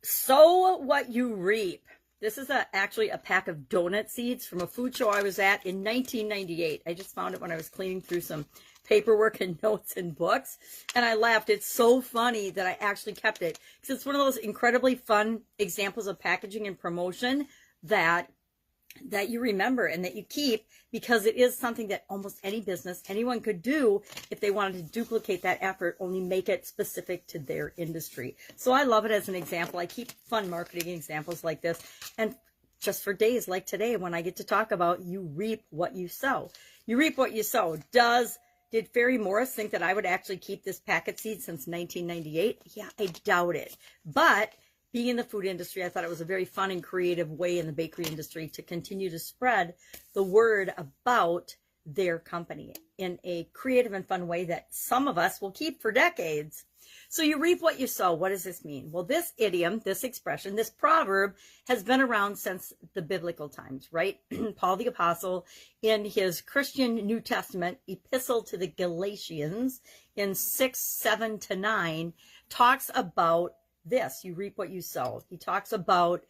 Sow what you reap. This is actually a pack of donut seeds from a food show I was at in 1998. I just found it when I was cleaning through some paperwork and notes and books, and I laughed. It's so funny that I actually kept it because it's one of those incredibly fun examples of packaging and promotion that you remember and that you keep, because it is something that almost any business, anyone could do if they wanted to duplicate that effort, only make it specific to their industry. So I love it as an example. I keep fun marketing examples like this, and just for days like today when I get to talk about you reap what you sow. You reap what you sow. Did Ferry Morris think that I would actually keep this packet seed since 1998? Yeah, I doubt it. But being in the food industry, I thought it was a very fun and creative way in the bakery industry to continue to spread the word about their company in a creative and fun way that some of us will keep for decades. So you reap what you sow. What does this mean? Well, this idiom, this expression, this proverb has been around since the biblical times, right? Paul the Apostle, in his Christian New Testament epistle to the Galatians in 6:7-9, talks about this. You reap what you sow. He talks about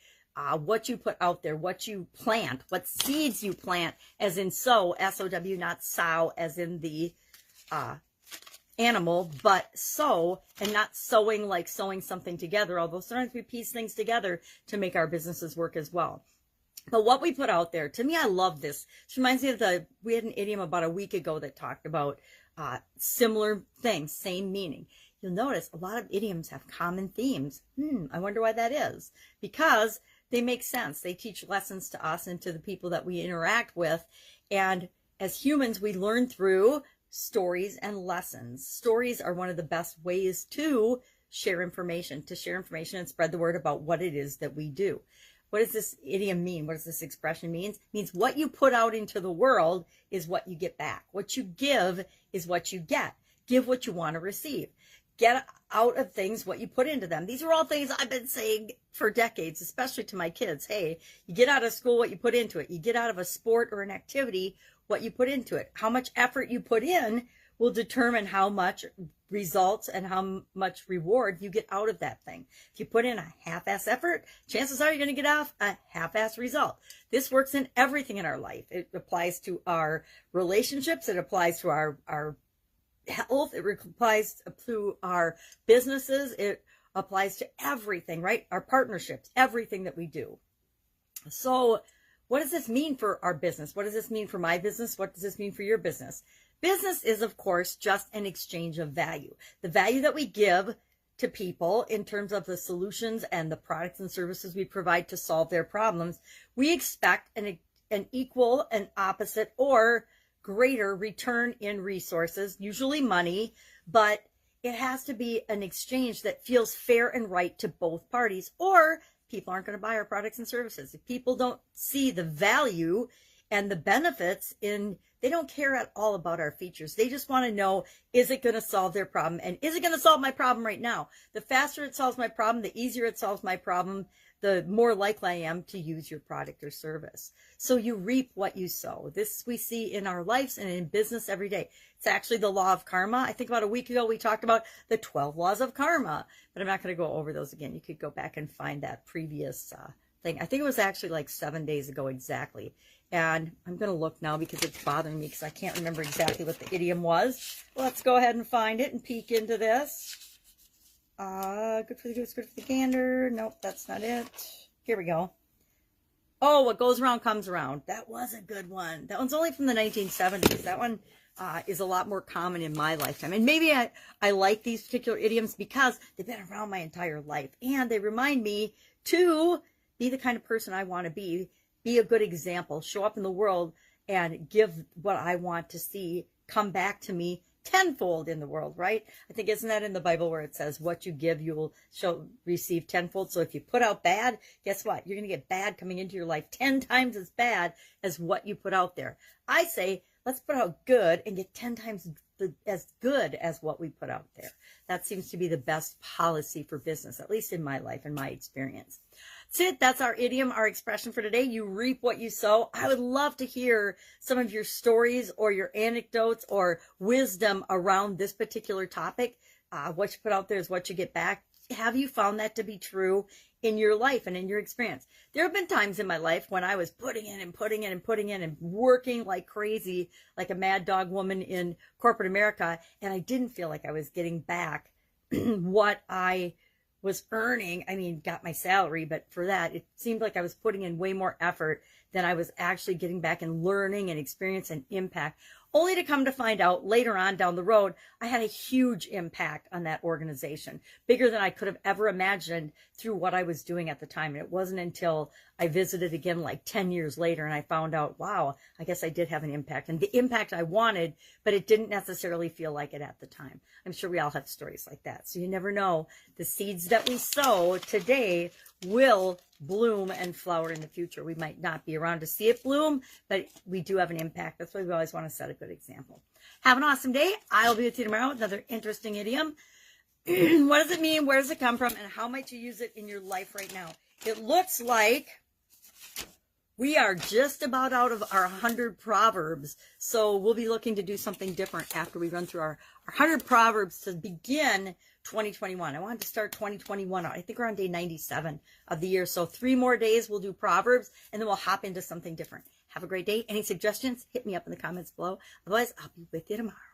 what you put out there, what you plant, what seeds you plant, as in sow, S-O-W, not sow, as in the animal, but sow, and not sewing like sewing something together, although sometimes we piece things together to make our businesses work as well. But what we put out there, to me, I love this. This reminds me of we had an idiom about a week ago that talked about similar things, same meaning. You'll notice a lot of idioms have common themes. I wonder why that is. Because they make sense. They teach lessons to us and to the people that we interact with. And as humans, we learn through stories and lessons. Stories are one of the best ways to share information and spread the word about what it is that we do. What does this idiom mean? What does this expression mean? It means what you put out into the world is what you get back. What you give is what you get. Give what you want to receive. Get out of things what you put into them. These are all things I've been saying for decades, especially to my kids. Hey, you get out of school what you put into it. You get out of a sport or an activity what you put into it. How much effort you put in will determine how much results and how much reward you get out of that thing. If you put in a half-ass effort, chances are you're going to get off a half-ass result. This works in everything in our life. It applies to our relationships. It applies to our health. It applies to our businesses. It applies to everything, right? Our partnerships, everything that we do. So what does this mean for our business? What does this mean for my business? What does this mean for your business? Business is, of course, just an exchange of value. The value that we give to people in terms of the solutions and the products and services we provide to solve their problems, we expect an equal, an opposite, or greater return in resources, usually money, but it has to be an exchange that feels fair and right to both parties, or people aren't going to buy our products and services. If people don't see the value and the benefits they don't care at all about our features. They just want to know, is it going to solve their problem? And is it going to solve my problem right now? The faster it solves my problem, the easier it solves my problem, the more likely I am to use your product or service. So you reap what you sow. This we see in our lives and in business every day. It's actually the law of karma. I think about a week ago we talked about the 12 laws of karma, but I'm not going to go over those again. You could go back and find that previous thing. I think it was actually like 7 days ago exactly. And I'm going to look now because it's bothering me because I can't remember exactly what the idiom was. Let's go ahead and find it and peek into this. Good for the goose, good for the gander. Nope, that's not it. Here we go. Oh, what goes around comes around. That was a good one. That one's only from the 1970s. That one is a lot more common in my lifetime. And maybe I like these particular idioms because they've been around my entire life. And they remind me to be the kind of person I want to be a good example, show up in the world, and give what I want to see come back to me tenfold in the world, right? I think, isn't that in the Bible where it says what you give, you will receive tenfold? So if you put out bad, guess what? You're going to get bad coming into your life 10 times as bad as what you put out there. I say, let's put out good and get 10 times as good as what we put out there. That seems to be the best policy for business, at least in my life and my experience. That's it. That's our idiom, our expression for today. You reap what you sow. I would love to hear some of your stories or your anecdotes or wisdom around this particular topic. What you put out there is what you get back. have you found that to be true in your life and in your experience? There have been times in my life when I was putting in and working like crazy, like a mad dog woman in corporate America, and I didn't feel like I was getting back what I was earning. I mean, got my salary, but for that, it seemed like I was putting in way more effort than I was actually getting back and learning and experience and impact, only to come to find out later on down the road, I had a huge impact on that organization, bigger than I could have ever imagined through what I was doing at the time. And it wasn't until I visited again like 10 years later and I found out, wow, I guess I did have an impact, and the impact I wanted, but it didn't necessarily feel like it at the time. I'm sure we all have stories like that. So you never know. The seeds that we sow today will bloom and flower in the future. We might not be around to see it bloom, but we do have an impact. That's why we always want to set a good example. Have an awesome day. I'll be with you tomorrow with another interesting idiom. What does it mean? Where does it come from? And how might you use it in your life right now? It looks like we are just about out of our 100 Proverbs. So we'll be looking to do something different after we run through our 100 Proverbs to begin 2021. I wanted to start 2021 out. I think we're on day 97 of the year. So 3 more days we'll do Proverbs, and then we'll hop into something different. Have a great day. Any suggestions? Hit me up in the comments below. Otherwise, I'll be with you tomorrow.